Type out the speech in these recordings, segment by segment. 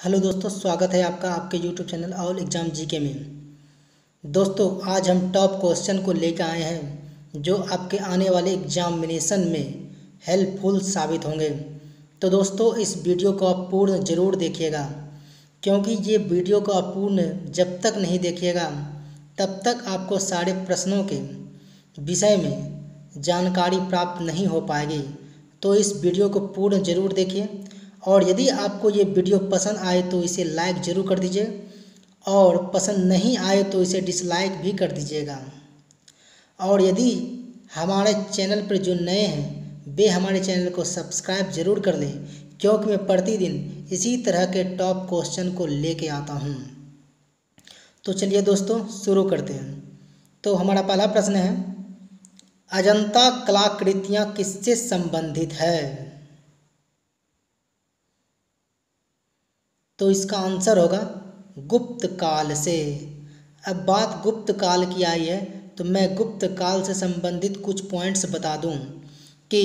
Hello दोस्तों, स्वागत है आपका आपके YouTube channel all exam GK में। दोस्तों, आज हम टॉप क्वेश्चन को लेकर आए हैं जो आपके आने वाले एग्जामिनेशन में हेल्पफुल साबित होंगे। तो दोस्तों, इस वीडियो को आप पूर्ण ज़रूर देखिएगा, क्योंकि ये वीडियो को आप पूर्ण जब तक नहीं देखिएगा तब तक आपको सारे प्रश्नों के विषय में जानकारी प्राप्त नहीं हो पाएगी। तो इस वीडियो को पूर्ण ज़रूर देखिए, और यदि आपको ये वीडियो पसंद आए तो इसे लाइक ज़रूर कर दीजिए, और पसंद नहीं आए तो इसे डिसलाइक भी कर दीजिएगा। और यदि हमारे चैनल पर जो नए हैं वे हमारे चैनल को सब्सक्राइब ज़रूर कर लें, क्योंकि मैं प्रतिदिन इसी तरह के टॉप क्वेश्चन को लेके आता हूँ। तो चलिए दोस्तों, शुरू करते हैं। तो हमारा पहला प्रश्न है, अजंता कलाकृतियाँ किससे संबंधित है? तो इसका आंसर होगा गुप्त काल से। अब बात गुप्त काल की आई है तो मैं गुप्त काल से संबंधित कुछ पॉइंट्स बता दूं कि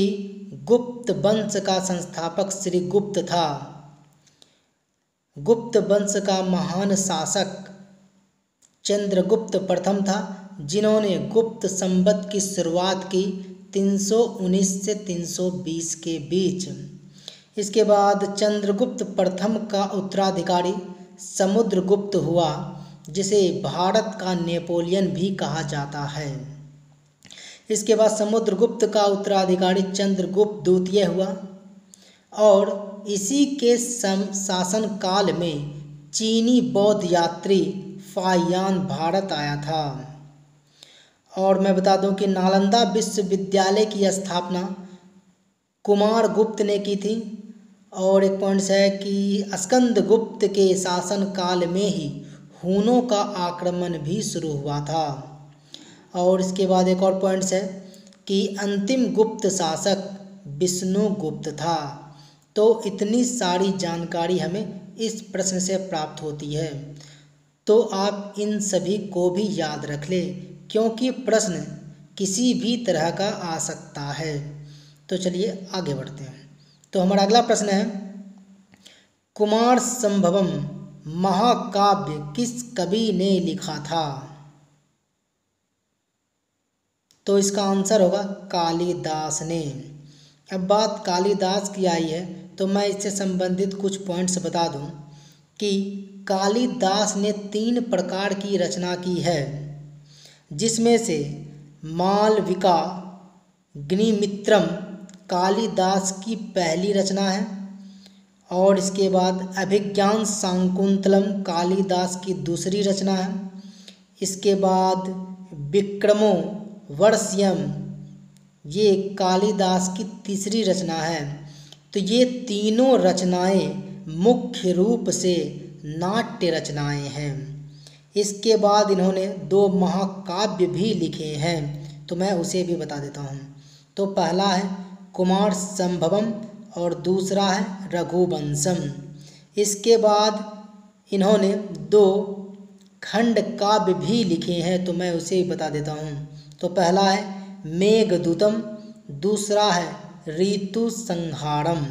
गुप्त वंश का संस्थापक श्री गुप्त था। गुप्त वंश का महान शासक चंद्रगुप्त प्रथम था, जिन्होंने गुप्त संवत की शुरुआत की 319 से 320 के बीच। इसके बाद चंद्रगुप्त प्रथम का उत्तराधिकारी समुद्रगुप्त हुआ, जिसे भारत का नेपोलियन भी कहा जाता है। इसके बाद समुद्रगुप्त का उत्तराधिकारी चंद्रगुप्त द्वितीय हुआ, और इसी के शासन काल में चीनी बौद्ध यात्री फाहियान भारत आया था। और मैं बता दूं कि नालंदा विश्वविद्यालय की स्थापना कुमार गुप्त ने की थी। और एक पॉइंट है कि स्कंदगुप्त के शासन काल में ही हूनों का आक्रमण भी शुरू हुआ था। और इसके बाद एक और पॉइंट है कि अंतिम गुप्त शासक विष्णुगुप्त था। तो इतनी सारी जानकारी हमें इस प्रश्न से प्राप्त होती है, तो आप इन सभी को भी याद रख लें, क्योंकि प्रश्न किसी भी तरह का आ सकता है। तो चलिए आगे बढ़ते हैं। तो हमारा अगला प्रश्न है, कुमार संभवम महाकाव्य किस कवि ने लिखा था? तो इसका आंसर होगा कालिदास ने। अब बात कालिदास की आई है तो मैं इससे संबंधित कुछ पॉइंट्स बता दूं कि कालिदास ने 3 प्रकार की रचना की है, जिसमें से मालविका अग्निमित्रम कालिदास की पहली रचना है, और इसके बाद अभिज्ञान शाकुंतलम कालिदास की दूसरी रचना है। इसके बाद विक्रमो वर्ष्यम ये कालिदास की तीसरी रचना है। तो ये तीनों रचनाएं मुख्य रूप से नाट्य रचनाएं हैं। इसके बाद इन्होंने 2 महाकाव्य भी लिखे हैं, तो मैं उसे भी बता देता हूँ। तो पहला है कुमार संभवम और दूसरा है रघुवंशम। इसके बाद इन्होंने 2 खंड काव्य भी लिखे हैं, तो मैं उसे भी बता देता हूँ। तो पहला है मेघदूतम, दूसरा है ऋतु संहारम।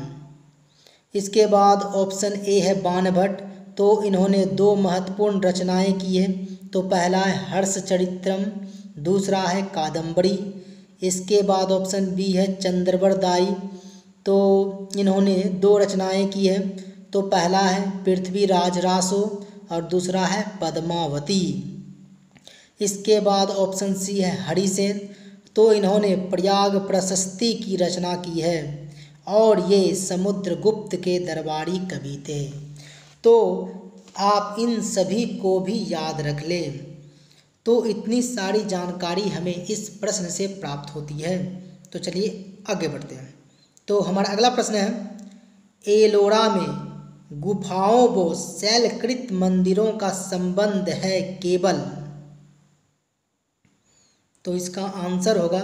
इसके बाद ऑप्शन ए है बाणभट्ट। तो इन्होंने 2 महत्वपूर्ण रचनाएं की हैं। तो पहला है हर्षचरित्रम, दूसरा है कादम्बरी। इसके बाद ऑप्शन बी है चंद्रवरदाई। तो इन्होंने 2 रचनाएं की है। तो पहला है पृथ्वीराज रासो और दूसरा है पद्मावती। इसके बाद ऑप्शन सी है हरिसेन। तो इन्होंने प्रयाग प्रशस्ति की रचना की है, और ये समुद्रगुप्त के दरबारी कवि थे। तो आप इन सभी को भी याद रख लें। तो इतनी सारी जानकारी हमें इस प्रश्न से प्राप्त होती है। तो चलिए आगे बढ़ते हैं। तो हमारा अगला प्रश्न है, एलोरा में गुफाओं व शैलकृत मंदिरों का संबंध है केवल? तो इसका आंसर होगा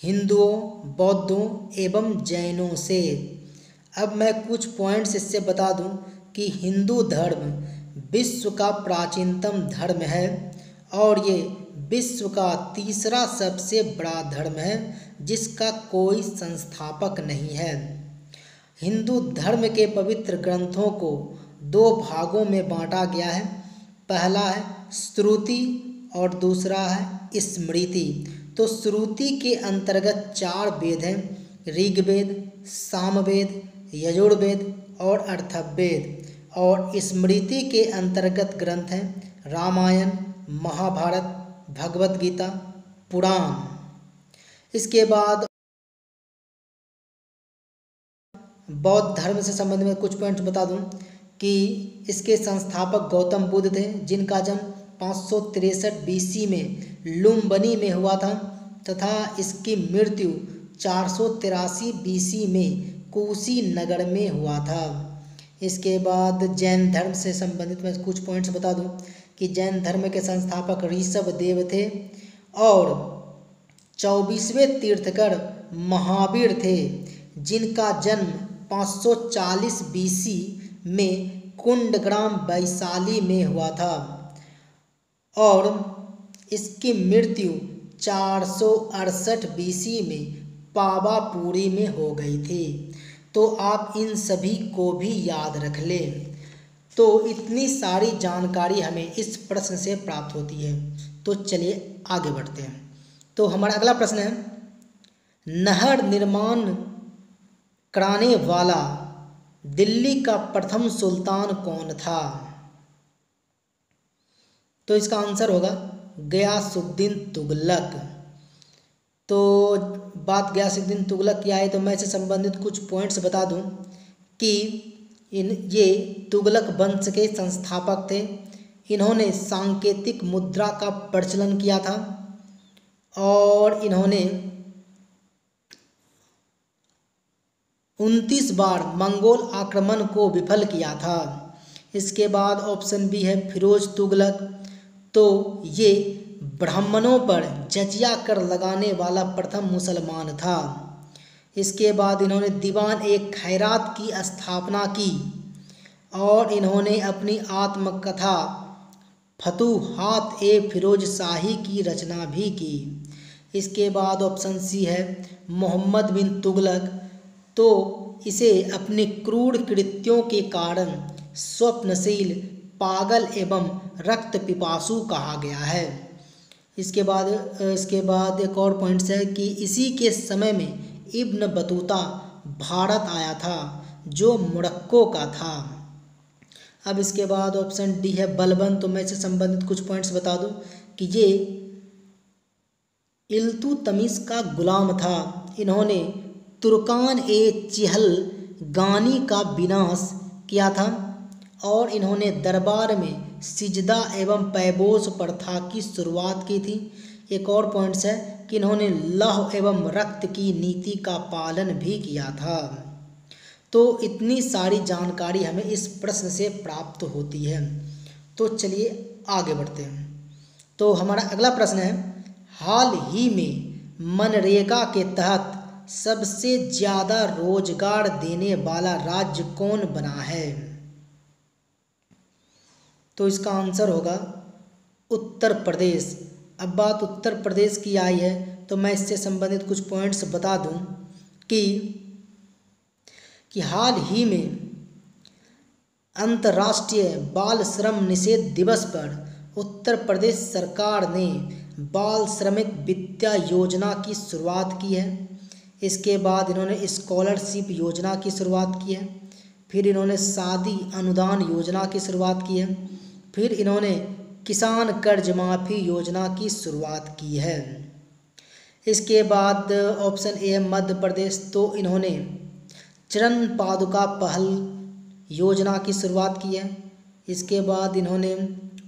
हिंदुओं, बौद्धों एवं जैनों से। अब मैं कुछ पॉइंट्स इससे बता दूं कि हिंदू धर्म विश्व का प्राचीनतम धर्म है, और ये विश्व का तीसरा सबसे बड़ा धर्म है, जिसका कोई संस्थापक नहीं है। हिंदू धर्म के पवित्र ग्रंथों को दो भागों में बांटा गया है। पहला है श्रुति और दूसरा है स्मृति। तो श्रुति के अंतर्गत 4 वेद हैं, ऋग्वेद, सामवेद, यजुर्वेद और अथर्ववेद। और स्मृति के अंतर्गत ग्रंथ हैं रामायण, महाभारत, भगवत गीता, पुराण। इसके बाद बौद्ध धर्म से संबंधित में कुछ पॉइंट्स बता दूं कि इसके संस्थापक गौतम बुद्ध थे, जिनका जन्म 563 BC में लुम्बिनी में हुआ था तथा इसकी मृत्यु 483 BC में कुशीनगर में हुआ था। इसके बाद जैन धर्म से संबंधित मैं कुछ पॉइंट्स बता दूं कि जैन धर्म के संस्थापक ऋषभदेव थे और 24वें तीर्थकर महावीर थे, जिनका जन्म 540 BC में कुंडग्राम वैशाली में हुआ था और इसकी मृत्यु 468 BC में पावापुरी में हो गई थी। तो आप इन सभी को भी याद रख लें। तो इतनी सारी जानकारी हमें इस प्रश्न से प्राप्त होती है। तो चलिए आगे बढ़ते हैं। तो हमारा अगला प्रश्न है, नहर निर्माण कराने वाला दिल्ली का प्रथम सुल्तान कौन था? तो इसका आंसर होगा गयासुद्दीन तुगलक। तो बात गयासुद्दीन तुगलक की आए तो मैं इससे संबंधित कुछ पॉइंट्स बता दूं कि ये तुगलक वंश के संस्थापक थे। इन्होंने सांकेतिक मुद्रा का प्रचलन किया था और इन्होंने 29 बार मंगोल आक्रमण को विफल किया था। इसके बाद ऑप्शन बी है फिरोज तुगलक। तो ये ब्राह्मणों पर जजिया कर लगाने वाला प्रथम मुसलमान था। इसके बाद इन्होंने दीवान ए खैरात की स्थापना की और इन्होंने अपनी आत्मकथा फतूहात ए फिरोज शाही की रचना भी की। इसके बाद ऑप्शन सी है मोहम्मद बिन तुगलक। तो इसे अपने क्रूर कृत्यों के कारण स्वप्नशील, पागल एवं रक्त पिपासु कहा गया है। इसके बाद एक और पॉइंट्स है कि इसी के समय में इब्न बतूता भारत आया था, जो मोरक्को का था। अब इसके बाद ऑप्शन डी है बलबन। तो मैं इससे संबंधित कुछ पॉइंट्स बता दूं कि ये इल्तुतमिश का गुलाम था। इन्होंने तुर्कान ए चिहलगानी का विनाश किया था और इन्होंने दरबार में सिजदा एवं पैबोस प्रथा की शुरुआत की थी। एक और पॉइंट्स है कि इन्होंने लौह एवं रक्त की नीति का पालन भी किया था। तो इतनी सारी जानकारी हमें इस प्रश्न से प्राप्त होती है। तो चलिए आगे बढ़ते हैं। तो हमारा अगला प्रश्न है, हाल ही में मनरेगा के तहत सबसे ज़्यादा रोजगार देने वाला राज्य कौन बना है? तो इसका आंसर होगा उत्तर प्रदेश। अब बात उत्तर प्रदेश की आई है तो मैं इससे संबंधित कुछ पॉइंट्स बता दूं कि हाल ही में अंतर्राष्ट्रीय बाल श्रम निषेध दिवस पर उत्तर प्रदेश सरकार ने बाल श्रमिक विद्या योजना की शुरुआत की है। इसके बाद इन्होंने स्कॉलरशिप योजना की शुरुआत की है। फिर इन्होंने शादी अनुदान योजना की शुरुआत की है। फिर इन्होंने किसान कर्ज माफ़ी योजना की शुरुआत की है। इसके बाद ऑप्शन ए मध्य प्रदेश। तो इन्होंने चरण पादुका पहल योजना की शुरुआत की है। इसके बाद इन्होंने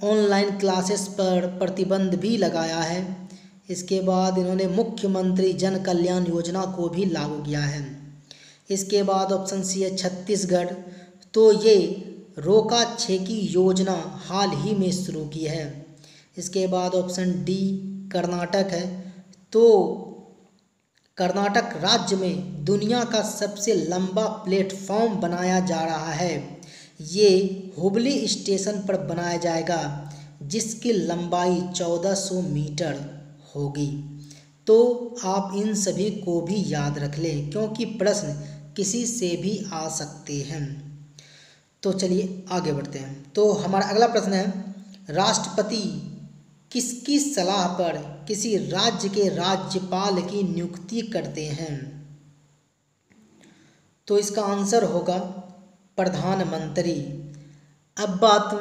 ऑनलाइन क्लासेस पर प्रतिबंध भी लगाया है। इसके बाद इन्होंने मुख्यमंत्री जन कल्याण योजना को भी लागू किया है। इसके बाद ऑप्शन सी है छत्तीसगढ़। तो ये रोका छेकी योजना हाल ही में शुरू की है। इसके बाद ऑप्शन डी कर्नाटक है। तो कर्नाटक राज्य में दुनिया का सबसे लंबा प्लेटफॉर्म बनाया जा रहा है। ये हुबली स्टेशन पर बनाया जाएगा, जिसकी लंबाई 1400 मीटर होगी। तो आप इन सभी को भी याद रख लें, क्योंकि प्रश्न किसी से भी आ सकते हैं। तो चलिए आगे बढ़ते हैं। तो हमारा अगला प्रश्न है, राष्ट्रपति किसकी सलाह पर किसी राज्य के राज्यपाल की नियुक्ति करते हैं? तो इसका आंसर होगा प्रधानमंत्री। अब बात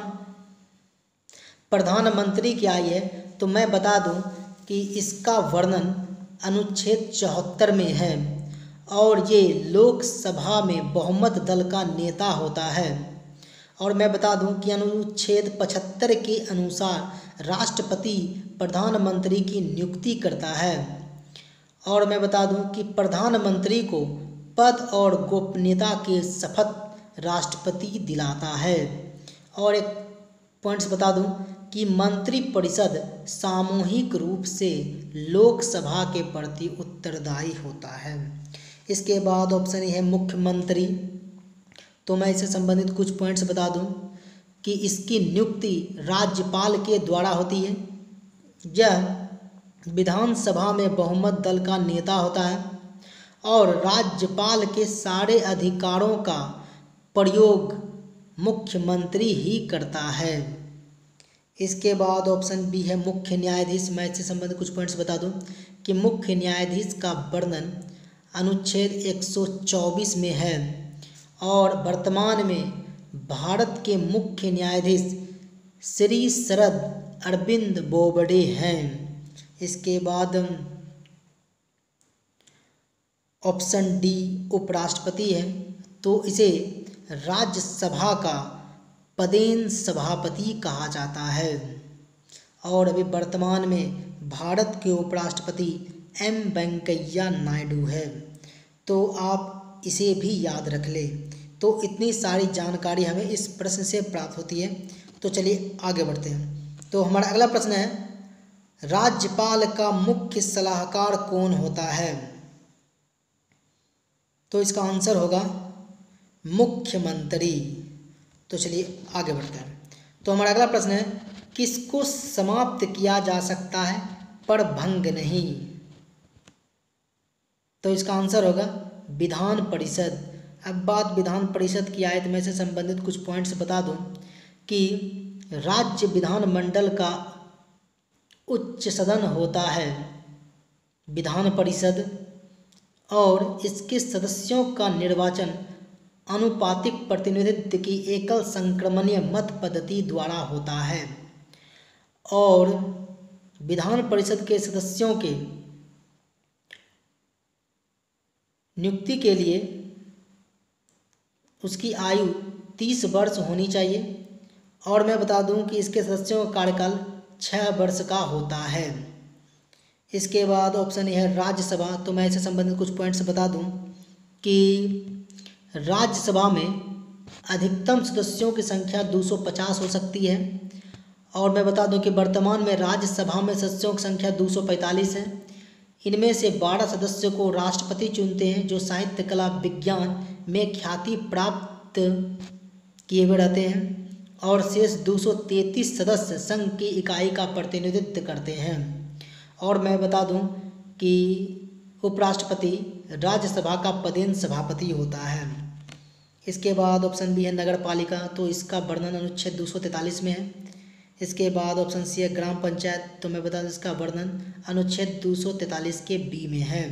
प्रधानमंत्री की आई है, तो मैं बता दूं कि इसका वर्णन अनुच्छेद 74 में है और ये लोकसभा में बहुमत दल का नेता होता है। और मैं बता दूं कि अनुच्छेद 75 के अनुसार राष्ट्रपति प्रधानमंत्री की नियुक्ति करता है। और मैं बता दूं कि प्रधानमंत्री को पद और गोपनीयता की शपथ राष्ट्रपति दिलाता है। और एक पॉइंट्स बता दूं कि मंत्रिपरिषद सामूहिक रूप से लोकसभा के प्रति उत्तरदायी होता है। इसके बाद ऑप्शन ए है मुख्यमंत्री। तो मैं इससे संबंधित कुछ पॉइंट्स बता दूं कि इसकी नियुक्ति राज्यपाल के द्वारा होती है। यह विधानसभा में बहुमत दल का नेता होता है और राज्यपाल के सारे अधिकारों का प्रयोग मुख्यमंत्री ही करता है। इसके बाद ऑप्शन बी है मुख्य न्यायाधीश। मैं इससे संबंधित कुछ पॉइंट्स बता दूं कि मुख्य न्यायाधीश का वर्णन अनुच्छेद 124 में है और वर्तमान में भारत के मुख्य न्यायाधीश श्री शरद अरविंद बोबडे हैं। इसके बाद ऑप्शन डी उपराष्ट्रपति है, तो इसे राज्यसभा का पदेन सभापति कहा जाता है। और अभी वर्तमान में भारत के उपराष्ट्रपति एम वेंकैया नायडू है, तो आप इसे भी याद रख लें। तो इतनी सारी जानकारी हमें इस प्रश्न से प्राप्त होती है। तो चलिए आगे बढ़ते हैं। तो हमारा अगला प्रश्न है, राज्यपाल का मुख्य सलाहकार कौन होता है? तो इसका आंसर होगा मुख्यमंत्री। तो चलिए आगे बढ़ते हैं। तो हमारा अगला प्रश्न है, किसको समाप्त किया जा सकता है पर भंग नहीं? तो इसका आंसर होगा विधान परिषद। अब बात विधान परिषद की आए तो मैं से संबंधित कुछ पॉइंट्स बता दूं कि राज्य विधानमंडल का उच्च सदन होता है विधान परिषद और इसके सदस्यों का निर्वाचन अनुपातिक प्रतिनिधित्व की एकल संक्रमणीय मत पद्धति द्वारा होता है। और विधान परिषद के सदस्यों के नियुक्ति के लिए उसकी आयु 30 वर्ष होनी चाहिए। और मैं बता दूं कि इसके सदस्यों का कार्यकाल 6 वर्ष का होता है। इसके बाद ऑप्शन ए है राज्यसभा। तो मैं इससे संबंधित कुछ पॉइंट्स बता दूं कि राज्यसभा में अधिकतम सदस्यों की संख्या 250 हो सकती है। और मैं बता दूं कि वर्तमान में राज्यसभा में सदस्यों की संख्या 245 है। इनमें से 12 सदस्यों को राष्ट्रपति चुनते हैं जो साहित्य कला विज्ञान में ख्याति प्राप्त किए हुए रहते हैं और शेष 233 सदस्य संघ की इकाई का प्रतिनिधित्व करते हैं। और मैं बता दूं कि उपराष्ट्रपति राज्यसभा का पदेन सभापति होता है। इसके बाद ऑप्शन बी है नगर पालिका। तो इसका वर्णन अनुच्छेद 243 में है। इसके बाद ऑप्शन सी है ग्राम पंचायत। तो मैं बता दूं इसका वर्णन अनुच्छेद 243 के बी में है।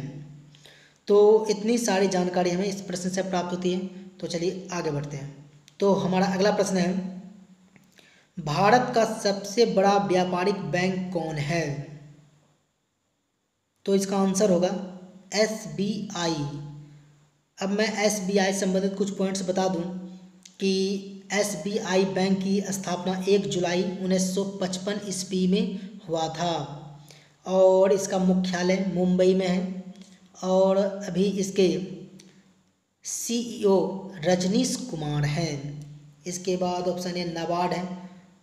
तो इतनी सारी जानकारी हमें इस प्रश्न से प्राप्त होती है। तो चलिए आगे बढ़ते हैं। तो हमारा अगला प्रश्न है, भारत का सबसे बड़ा व्यापारिक बैंक कौन है? तो इसका आंसर होगा SBI। अब मैं SBI संबंधित कुछ पॉइंट्स बता दूं कि SBI बैंक की स्थापना 1 जुलाई 1955 ईस्वी में हुआ था और इसका मुख्यालय मुंबई में है। और अभी इसके CEO रजनीश कुमार हैं। इसके बाद ऑप्शन ए नाबार्ड है।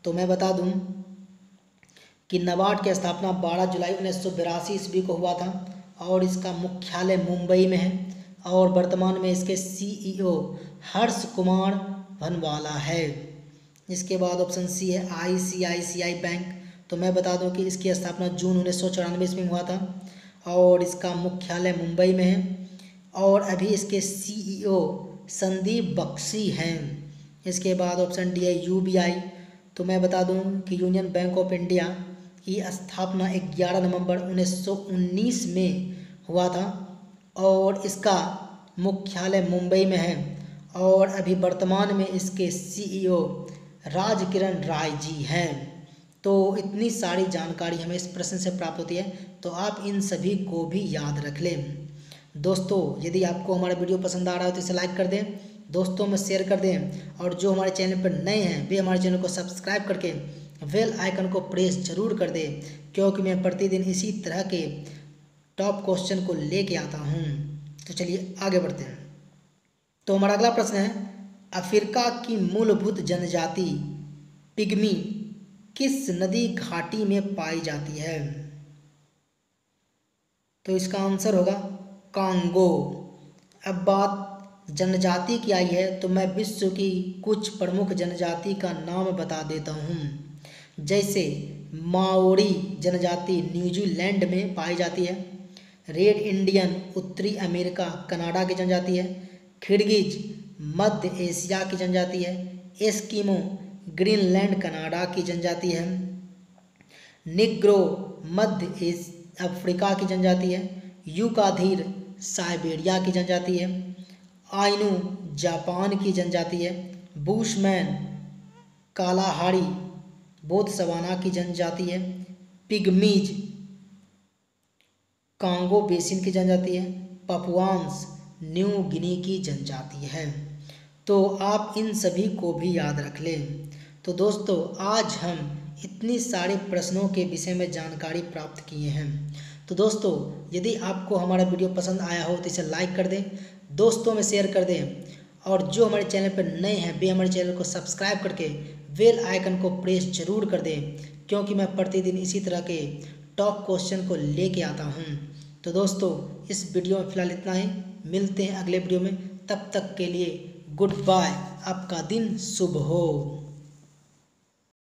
तो मैं बता दूं कि नाबार्ड की स्थापना 12 जुलाई 1982 ईस्वी को हुआ था और इसका मुख्यालय मुंबई में है और वर्तमान में इसके CEO हर्ष कुमार भनवाला है। इसके बाद ऑप्शन सी है ICICI बैंक। तो मैं बता दूं कि इसकी स्थापना जून 1994 ईस्वी में हुआ था और इसका मुख्यालय मुंबई में है। और अभी इसके CEO संदीप बख्शी हैं। इसके बाद ऑप्शन डी है UBI। तो मैं बता दूं कि यूनियन बैंक ऑफ इंडिया की स्थापना 11 नवंबर 1919 में हुआ था और इसका मुख्यालय मुंबई में है और अभी वर्तमान में इसके CEO राजकिरण राय जी हैं। तो इतनी सारी जानकारी हमें इस प्रश्न से प्राप्त होती है, तो आप इन सभी को भी याद रख लें। दोस्तों यदि आपको हमारा वीडियो पसंद आ रहा है तो इसे लाइक कर दें, दोस्तों में शेयर कर दें और जो हमारे चैनल पर नए हैं वे हमारे चैनल को सब्सक्राइब करके बेल आइकन को प्रेस जरूर कर दें, क्योंकि मैं प्रतिदिन इसी तरह के टॉप क्वेश्चन को लेके आता हूँ। तो चलिए आगे बढ़ते हैं। तो हमारा अगला प्रश्न है, अफ्रीका की मूलभूत जनजाति पिग्मी किस नदी घाटी में पाई जाती है? तो इसका आंसर होगा कांगो। अब बात जनजाति की आई है तो मैं विश्व की कुछ प्रमुख जनजाति का नाम बता देता हूँ। जैसे माओरी जनजाति न्यूजीलैंड में पाई जाती है, रेड इंडियन उत्तरी अमेरिका कनाडा की जनजाति है, खिड़गिज मध्य एशिया की जनजाति है, एस्किमो ग्रीनलैंड कनाडा की जनजाति है, निग्रो मध्य अफ्रीका की जनजाति है, यूकाधीर साइबेरिया की जनजाति है, आइनू जापान की जनजाति है, बुशमैन कालाहारी बोत्सवाना की जनजाति है, पिग्मीज कांगो बेसिन की जनजाति है, पपुआन्स न्यू गिनी की जनजाति है। तो आप इन सभी को भी याद रख लें। तो दोस्तों आज हम इतनी सारे प्रश्नों के विषय में जानकारी प्राप्त किए हैं। तो दोस्तों यदि आपको हमारा वीडियो पसंद आया हो तो इसे लाइक कर दें, दोस्तों में शेयर कर दें और जो हमारे चैनल पर नए हैं वे हमारे चैनल को सब्सक्राइब करके बेल आइकन को प्रेस जरूर कर दें, क्योंकि मैं प्रतिदिन इसी तरह के टॉप क्वेश्चन को लेके आता हूँ। तो दोस्तों इस वीडियो में फ़िलहाल इतना ही, मिलते हैं अगले वीडियो में, तब तक के लिए गुड बाय, आपका दिन शुभ हो।